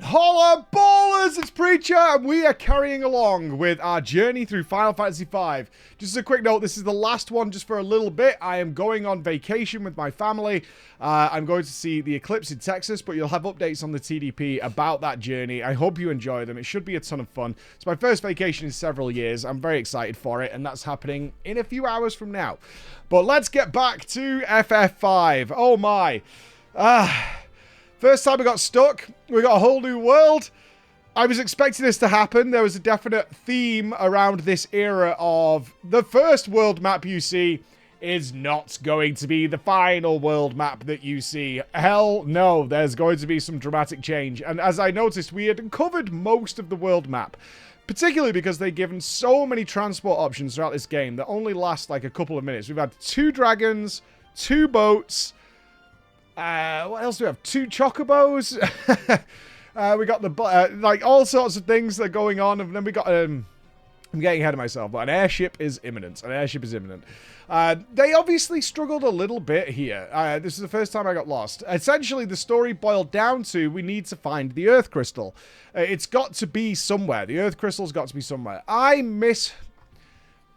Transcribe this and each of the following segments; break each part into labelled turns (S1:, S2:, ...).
S1: Holla ballers, it's Preacher, and we are carrying along with our journey through Final Fantasy V. Just as a quick note, this is the last one just for a little bit. I am going on vacation with my family. I'm going to see the eclipse in Texas, but you'll have updates on the TDP about that journey. I hope you enjoy them. It should be a ton of fun. It's my first vacation in several years. I'm very excited for it, and that's happening in a few hours from now. But let's get back to FF5. Oh my. First time we got stuck, we got a whole new world. I was expecting this to happen. There was a definite theme around this era of the first world map you see is not going to be the final world map that you see. Hell no, there's going to be some dramatic change. And as I noticed, we had covered most of the world map, particularly because they've given so many transport options throughout this game that only last like a couple of minutes. We've had 2 dragons, 2 boats. What else do we have? 2 chocobos. We got the like all sorts of things that are going on, and then we got I'm getting ahead of myself, but an airship is imminent. An airship is imminent. They obviously struggled a little bit here. This is the first time I got lost. Essentially, the story boiled down to we need to find the Earth Crystal. It's got to be somewhere. The Earth Crystal's got to be somewhere. I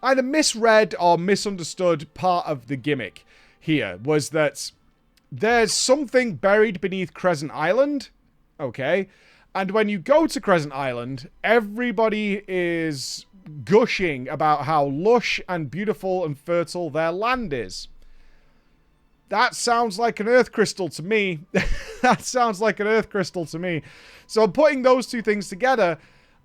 S1: either misread or misunderstood part of the gimmick here. Was that there's something buried beneath Crescent Island, okay? And when you go to Crescent Island, everybody is gushing about how lush and beautiful and fertile their land is. That sounds like an Earth Crystal to me. That sounds like an Earth Crystal to me. So putting those two things together,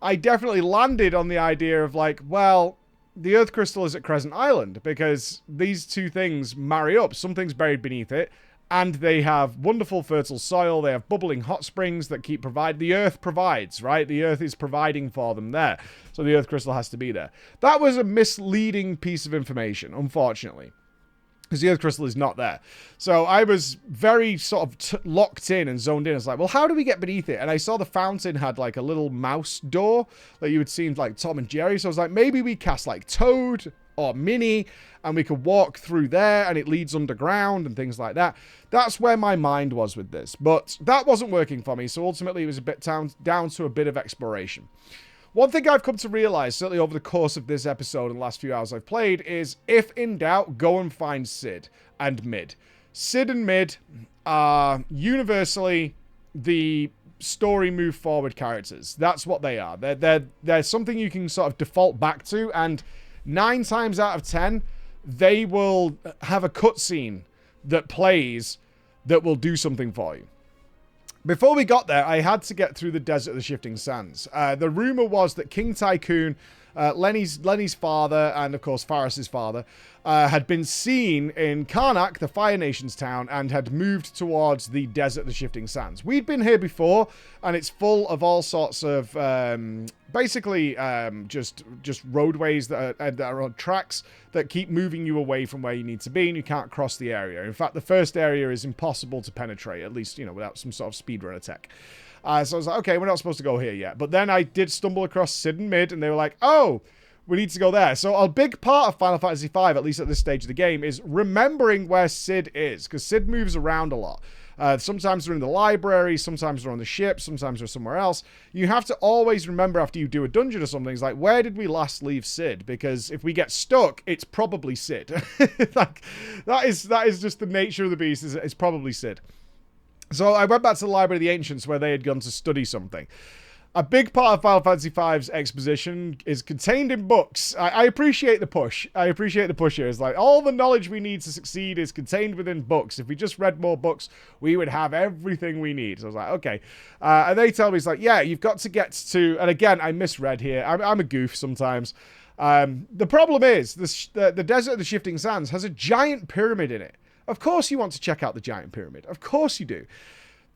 S1: I definitely landed on the idea of like, well, the Earth Crystal is at Crescent Island because these two things marry up. Something's buried beneath it. And they have wonderful fertile soil. They have bubbling hot springs that keep provide. The Earth provides, right? The Earth is providing for them there. So the Earth Crystal has to be there. That was a misleading piece of information, unfortunately. Because the Earth Crystal is not there. So I was very sort of locked in and zoned in. It's like, well, how do we get beneath it? And I saw the fountain had like a little mouse door that you would see in like Tom and Jerry. So I was like, maybe we cast like Toad or Minnie, and we could walk through there, and it leads underground and things like that. That's where my mind was with this, but that wasn't working for me, so ultimately it was a bit down to a bit of exploration. One thing I've come to realize, certainly over the course of this episode and the last few hours I've played, is if in doubt, go and find Cid and Mid. Cid and Mid are universally the story move forward characters. That's what they are. They're something you can sort of default back to, and 9 times out of 10, they will have a cutscene that plays that will do something for you. Before we got there, I had to get through the Desert of the Shifting Sands. The rumor was that King Tycoon, Lenny's father, and of course Faris's father, had been seen in Karnak, the Fire Nation's town, and had moved towards the Desert of the Shifting Sands. We'd been here before, and it's full of all sorts of basically just roadways that are on tracks that keep moving you away from where you need to be, and you can't cross the area. In fact, the first area is impossible to penetrate, at least, you know, without some sort of speedrunner tech. So I was like, okay, we're not supposed to go here yet. But then I did stumble across Cid and Mid, and they were like, oh, we need to go there. So a big part of Final Fantasy V, at least at this stage of the game, is remembering where Cid is, because Cid moves around a lot. Sometimes they're in the library, sometimes they're on the ship, sometimes they're somewhere else. You have to always remember after you do a dungeon or something, it's like, where did we last leave Cid? Because if we get stuck, it's probably Cid. Like, that is just the nature of the beast, it's probably Cid. So I went back to the Library of the Ancients where they had gone to study something. A big part of Final Fantasy V's exposition is contained in books. I appreciate the push. I appreciate the push here. It's like, all the knowledge we need to succeed is contained within books. If we just read more books, we would have everything we need. So I was like, okay. And they tell me, it's like, yeah, you've got to get to... And again, I misread here. I'm a goof sometimes. The problem is, the Desert of the Shifting Sands has a giant pyramid in it. Of course you want to check out the giant pyramid. Of course you do.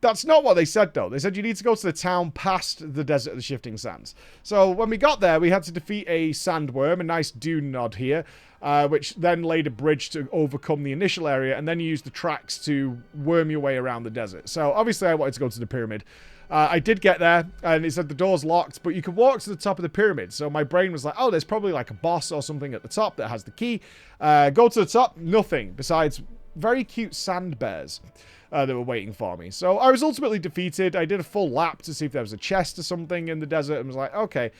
S1: That's not what they said, though. They said you need to go to the town past the Desert of the Shifting Sands. So when we got there, we had to defeat a sandworm, a nice dune nod here, which then laid a bridge to overcome the initial area, and then you use the tracks to worm your way around the desert. So obviously I wanted to go to the pyramid. I did get there, and it said the door's locked, but you can walk to the top of the pyramid. So my brain was like, oh, there's probably like a boss or something at the top that has the key. Go to the top, nothing besides very cute sand bears that were waiting for me. So I was ultimately defeated. I did a full lap to see if there was a chest or something in the desert and was like, okay,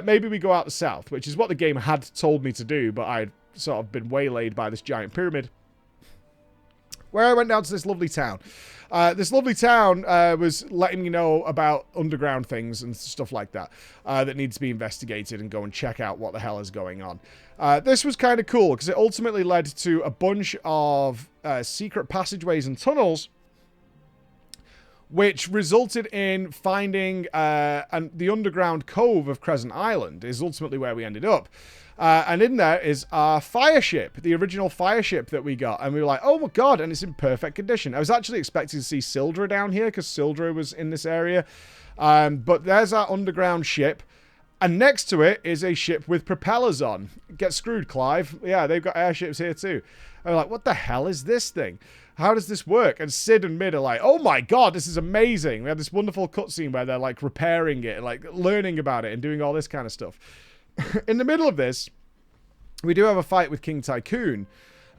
S1: maybe we go out the south, which is what the game had told me to do, but I'd sort of been waylaid by this giant pyramid, where I went down to this lovely town. This lovely town was letting me know about underground things and stuff like that that needs to be investigated and go and check out what the hell is going on. This was kind of cool because it ultimately led to a bunch of secret passageways and tunnels, which resulted in finding the underground cove of Crescent Island is ultimately where we ended up. And in there is our fire ship, the original fire ship that we got. And we were like, oh my god, and it's in perfect condition. I was actually expecting to see Sildra down here because Sildra was in this area. But there's our underground ship. And next to it is a ship with propellers on. Get screwed, Clive. Yeah, they've got airships here too. And we're like, what the hell is this thing? How does this work? And Cid and Mid are like, oh my god, this is amazing. We have this wonderful cutscene where they're like repairing it, like learning about it and doing all this kind of stuff. In the middle of this, we do have a fight with King Tycoon,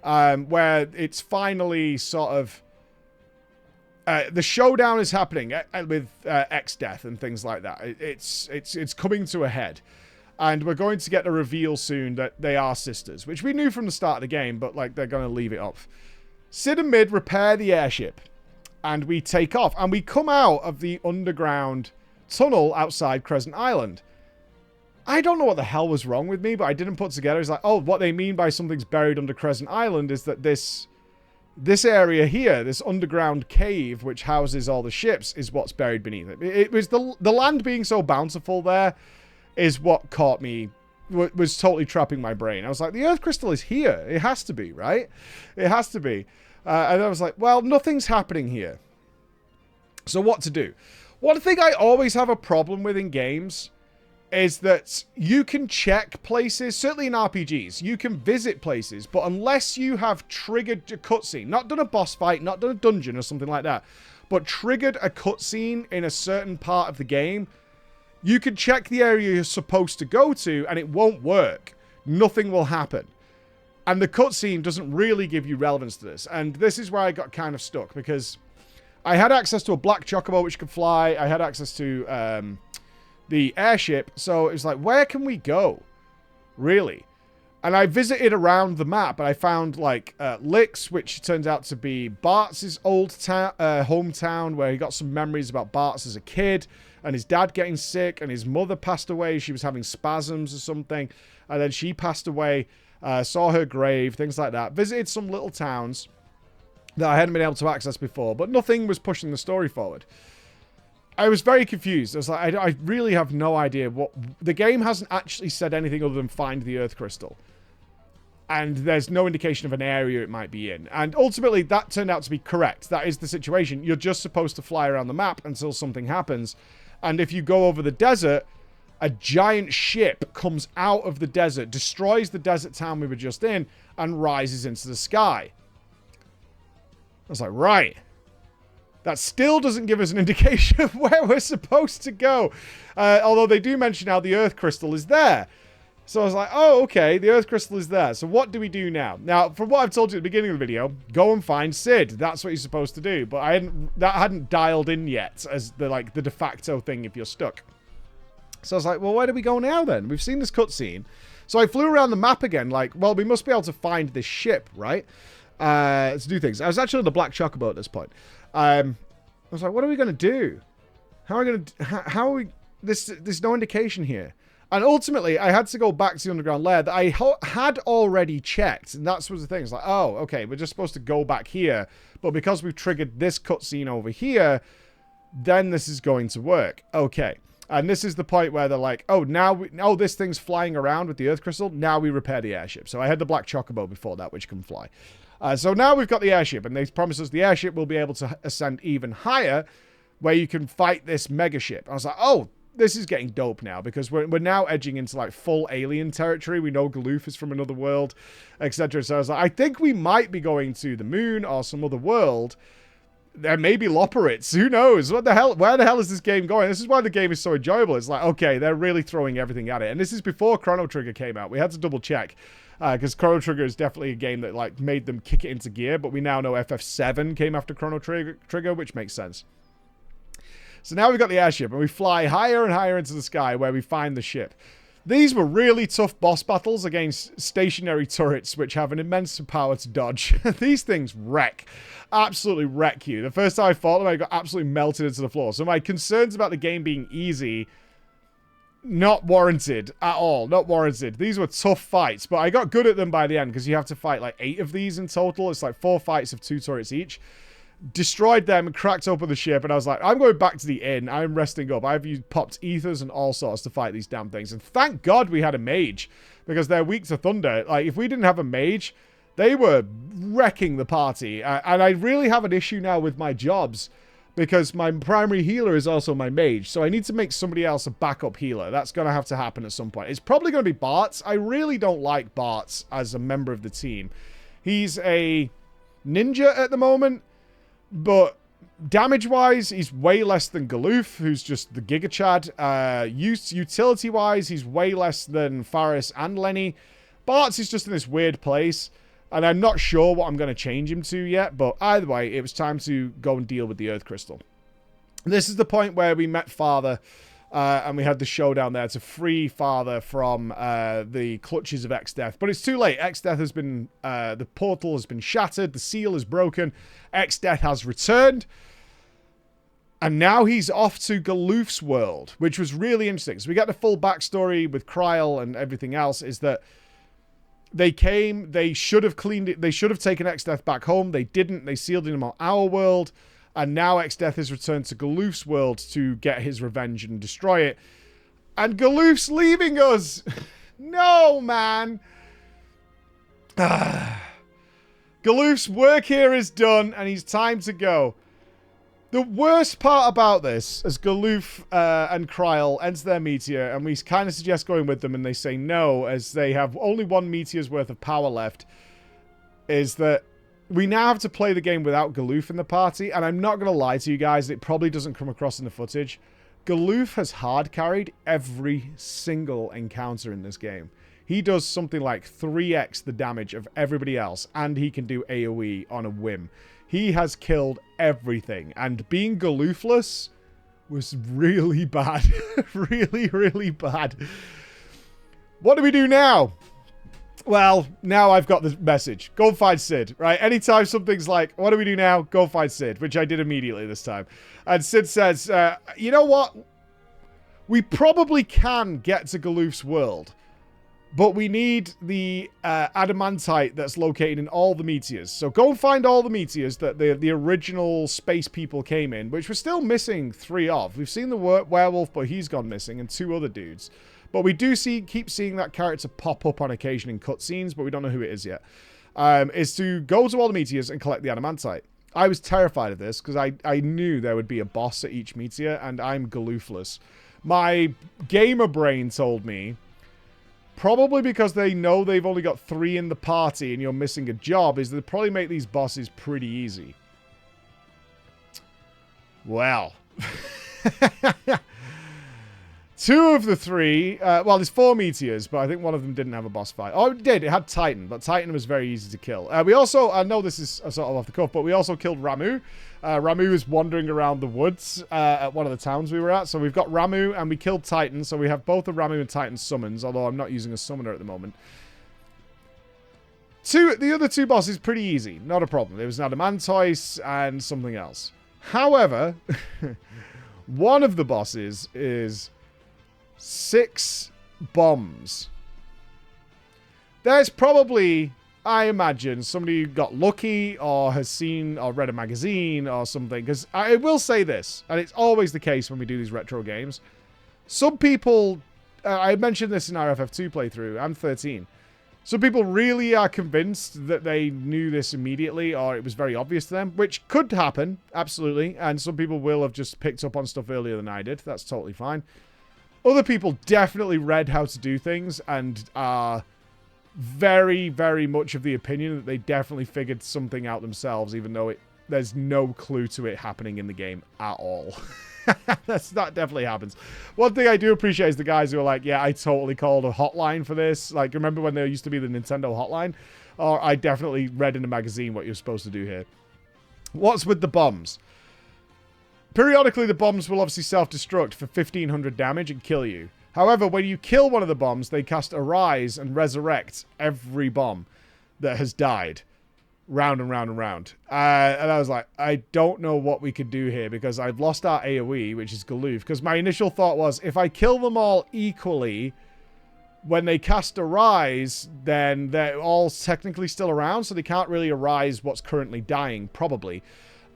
S1: where it's finally sort of... the showdown is happening with exdeath and things like that. It's coming to a head. And we're going to get a reveal soon that they are sisters, which we knew from the start of the game, but like they're going to leave it off. Cid and Mid repair the airship, and we take off. And we come out of the underground tunnel outside Crescent Island. I don't know what the hell was wrong with me, but I didn't put together. It's like, oh, what they mean by something's buried under Crescent Island is that this area here, this underground cave, which houses all the ships, is what's buried beneath it. It was the land being so bountiful there is what caught me, was totally trapping my brain. I was like, the Earth Crystal is here. It has to be, right? It has to be. And I was like, well, nothing's happening here. So what to do? One thing I always have a problem with in games is that you can check places, certainly in RPGs, you can visit places, but unless you have triggered a cutscene, not done a boss fight, not done a dungeon or something like that, but triggered a cutscene in a certain part of the game, you can check the area you're supposed to go to and it won't work. Nothing will happen. And the cutscene doesn't really give you relevance to this. And this is where I got kind of stuck, because I had access to a black chocobo which could fly. I had access to the airship. So it was like, where can we go? Really? And I visited around the map, and I found like Licks, which turns out to be Bart's old hometown, where he got some memories about Bart's as a kid, and his dad getting sick, and his mother passed away. She was having spasms or something, and then she passed away. Saw her grave, things like that. Visited some little towns that I hadn't been able to access before, but nothing was pushing the story forward. I was very confused. I was like, I really have no idea what... The game hasn't actually said anything other than find the Earth Crystal. And there's no indication of an area it might be in. And ultimately, that turned out to be correct. That is the situation. You're just supposed to fly around the map until something happens. And if you go over the desert, a giant ship comes out of the desert, destroys the desert town we were just in, and rises into the sky. I was like, right. That still doesn't give us an indication of where we're supposed to go. Although they do mention how the Earth Crystal is there. So I was like, oh, okay, the Earth Crystal is there. So what do we do now? Now, from what I've told you at the beginning of the video, go and find Cid. That's what you're supposed to do. But that hadn't dialed in yet as the de facto thing if you're stuck. So I was like, well, where do we go now then? We've seen this cutscene. So I flew around the map again, like, well, we must be able to find this ship, right? To do things. I was actually on the Black Chocobo at this point. I was like, what are we going to do? How are we... There's no indication here. And ultimately, I had to go back to the underground lair that I had already checked. And that's was the thing. It's like, oh, okay, we're just supposed to go back here. But because we've triggered this cutscene over here, then this is going to work. Okay. And this is the point where they're like, oh, now this thing's flying around with the Earth Crystal. Now we repair the airship. So I had the Black Chocobo before that, which can fly. So now we've got the airship, and they promise us the airship will be able to ascend even higher, where you can fight this mega ship. I was like, oh, this is getting dope now, because we're now edging into like full alien territory. We know Galoof is from another world, etc. So I was like, I think we might be going to the moon or some other world there may be Loporits. Who knows? What the hell? Where the hell is this game going? This is why the game is so enjoyable. It's like, okay, they're really throwing everything at it. And this is before Chrono Trigger came out. We had to double check. Because Chrono Trigger is definitely a game that like made them kick it into gear. But we now know FF7 came after Chrono Trigger, which makes sense. So now we've got the airship. And we fly higher and higher into the sky where we find the ship. These were really tough boss battles against stationary turrets, which have an immense power to dodge. These things wreck. Absolutely wreck you. The first time I fought them, I got absolutely melted into the floor. So my concerns about the game being easy, not warranted at all. Not warranted. These were tough fights, but I got good at them by the end because you have to fight like 8 of these in total. It's like 4 fights of 2 turrets each. Destroyed them and cracked open the ship, and I was like, I'm going back to the inn. I'm resting up. I've used popped ethers and all sorts to fight these damn things. And thank God we had a mage, because they're weak to thunder. Like, if we didn't have a mage, they were wrecking the party. And I really have an issue now with my jobs, because my primary healer is also my mage. So I need to make somebody else a backup healer. That's going to have to happen at some point. It's probably going to be Bart's. I really don't like Bart's as a member of the team. He's a ninja at the moment. But damage-wise, he's way less than Galoof, who's just the Giga Chad. Utility-wise, he's way less than Faris and Lenny. Bart's is just in this weird place, and I'm not sure what I'm going to change him to yet, but either way, it was time to go and deal with the Earth Crystal. This is the point where we met Father, and we had the showdown there to free Father from the clutches of exdeath. But it's too late. Exdeath has been... the portal has been shattered. The seal is broken. Exdeath has returned. And now he's off to Galoof's world, which was really interesting. So we get the full backstory with Kryl and everything else, is that they came, they should have cleaned it, they should have taken Exdeath back home. They didn't. They sealed him on our world. And now Exdeath has returned to Galoof's world to get his revenge and destroy it. And Galoof's leaving us. No, man. Galoof's work here is done, and he's time to go. The worst part about this, as Galoof and Kryl enter their meteor, and we kind of suggest going with them, and they say no, as they have only 1 meteor's worth of power left, is that we now have to play the game without Galoof in the party, and I'm not going to lie to you guys, it probably doesn't come across in the footage. Galoof has hard carried every single encounter in this game. He does something like 3x the damage of everybody else, and he can do AoE on a whim. He has killed everything, and being Galoofless was really bad. Really, really bad. What do we do now? Well, now I've got the message. Go find Cid, right? Anytime something's like, what do we do now? Go find Cid, which I did immediately this time. And Cid says, you know what? We probably can get to Galoof's world, but we need the adamantite that's located in all the meteors. So go and find all the meteors that the original space people came in, which we're still missing 3 of. We've seen the werewolf, but he's gone missing, and 2 other dudes. But we do keep seeing that character pop up on occasion in cutscenes, but we don't know who it is yet. Is to go to all the meteors and collect the adamantite. I was terrified of this because I knew there would be a boss at each meteor, and I'm Galoofless. My gamer brain told me, probably because they know they've only got 3 in the party and you're missing a job, is they'll probably make these bosses pretty easy. Well... 2 of the 3, well, there's 4 meteors, but I think one of them didn't have a boss fight. Oh, it did. It had Titan, but Titan was very easy to kill. We also, I know this is sort of off the cuff, but we also killed Ramu. Ramu was wandering around the woods at one of the towns we were at. So we've got Ramu, and we killed Titan. So we have both the Ramu and Titan summons, although I'm not using a summoner at the moment. The other 2 bosses, pretty easy. Not a problem. There was an Adamantoise and something else. However, one of the bosses is 6 bombs. There's probably, I imagine, somebody who got lucky or has seen or read a magazine or something. Because I will say this, and it's always the case when we do these retro games. Some people, I mentioned this in our FF2 playthrough, I'm 13. Some people really are convinced that they knew this immediately or it was very obvious to them, which could happen, absolutely. And some people will have just picked up on stuff earlier than I did. That's totally fine. Other people definitely read how to do things and are very, very much of the opinion that they definitely figured something out themselves, even though it There's no clue to it happening in the game at all. That definitely happens. One thing I do appreciate is the guys who are like, yeah, I totally called a hotline for this. Like, remember when there used to be the Nintendo hotline? Or I definitely read in a magazine what you're supposed to do here. What's with the bombs? Periodically, the bombs will obviously self-destruct for 1500 damage and kill you. However, when you kill one of the bombs, they cast Arise and resurrect every bomb that has died. Round and round and round. And I was like, I don't know what we could do here because I've lost our AoE, which is Galoof. Because my initial thought was, if I kill them all equally, when they cast Arise, then they're all technically still around, so they can't really Arise what's currently dying, probably.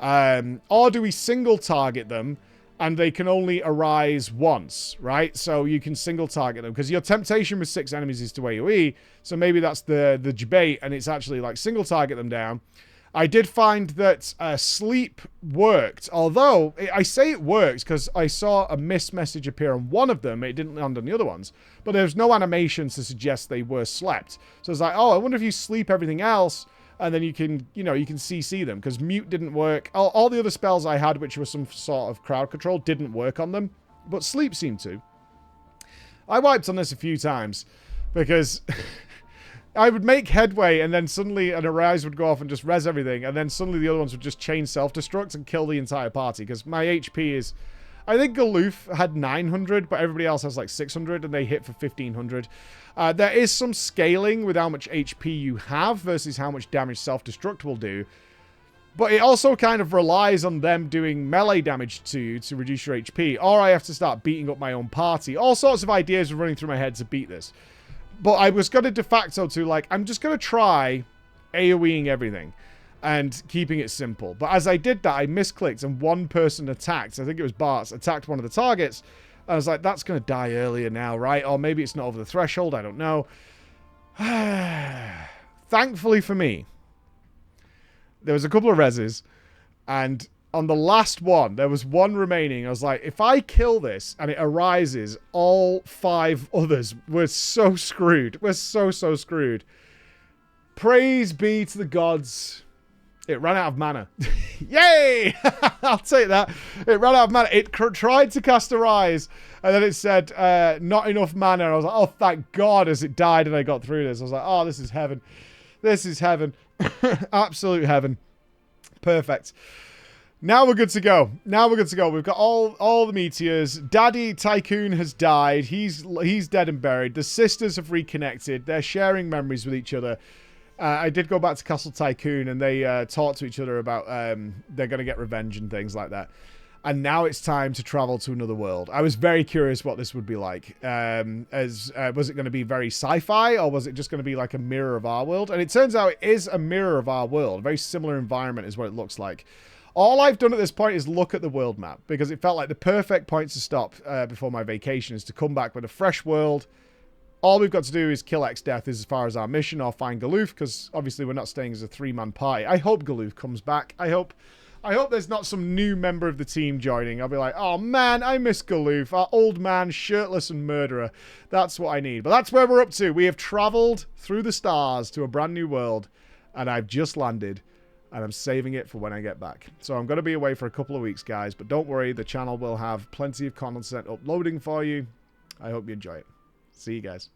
S1: Or do we single target them, and they can only Arise once, right? So you can single target them, because your temptation with 6 enemies is to AoE, so maybe that's the debate, and it's actually like single target them down. I did find that sleep worked, although I say it works because I saw a missed message appear on one of them. It didn't land on the other ones, but there's no animations to suggest they were slept. So it's like, oh, I wonder if you sleep everything else, and then you can, you know, you can CC them, because mute didn't work. All the other spells I had, which was some sort of crowd control, didn't work on them, but sleep seemed to. I wiped on this a few times because I would make headway, and then suddenly an Arise would go off and just res everything, and then suddenly the other ones would just chain self-destruct and kill the entire party, because my HP is... I think Galoof had 900, but everybody else has like 600, and they hit for 1500. There is some scaling with how much HP you have versus how much damage self-destruct will do, but it also kind of relies on them doing melee damage to reduce your HP, or I have to start beating up my own party. All sorts of ideas are running through my head to beat this. But I was going to de facto to, like, I'm just going to try AoEing everything and keeping it simple. But as I did that, I misclicked, and one person attacked. I think it was Bart's, attacked one of the targets. I was like, that's going to die earlier now, right? Or maybe it's not over the threshold. I don't know. Thankfully for me, there was a couple of reses, and on the last one, there was one remaining. I was like, if I kill this and it arises, all 5 others, we're so screwed. We're so screwed. Praise be to the gods. It ran out of mana. Yay! I'll take that. It ran out of mana. It tried to cast Arise, and then it said, not enough mana. And I was like, oh, thank God, as it died and I got through this. I was like, oh, this is heaven. This is heaven. Absolute heaven. Perfect. Now we're good to go. Now we're good to go. We've got all the meteors. Daddy Tycoon has died. He's dead and buried. The sisters have reconnected. They're sharing memories with each other. I did go back to Castle Tycoon, and they talked to each other about they're going to get revenge and things like that. And now it's time to travel to another world. I was very curious what this would be like. Was it going to be very sci-fi, or was it just going to be like a mirror of our world? And it turns out it is a mirror of our world. A very similar environment is what it looks like. All I've done at this point is look at the world map, because it felt like the perfect point to stop before my vacation is to come back with a fresh world. All we've got to do is kill exdeath as far as our mission, or find Galoof, because obviously we're not staying as a 3-man party. I hope Galoof comes back. I hope there's not some new member of the team joining. I'll be like, oh man, I miss Galoof, our old man, shirtless and murderer. That's what I need. But that's where we're up to. We have traveled through the stars to a brand new world, and I've just landed. And I'm saving it for when I get back. So I'm going to be away for a couple of weeks, guys. But don't worry, the channel will have plenty of content uploading for you. I hope you enjoy it. See you guys.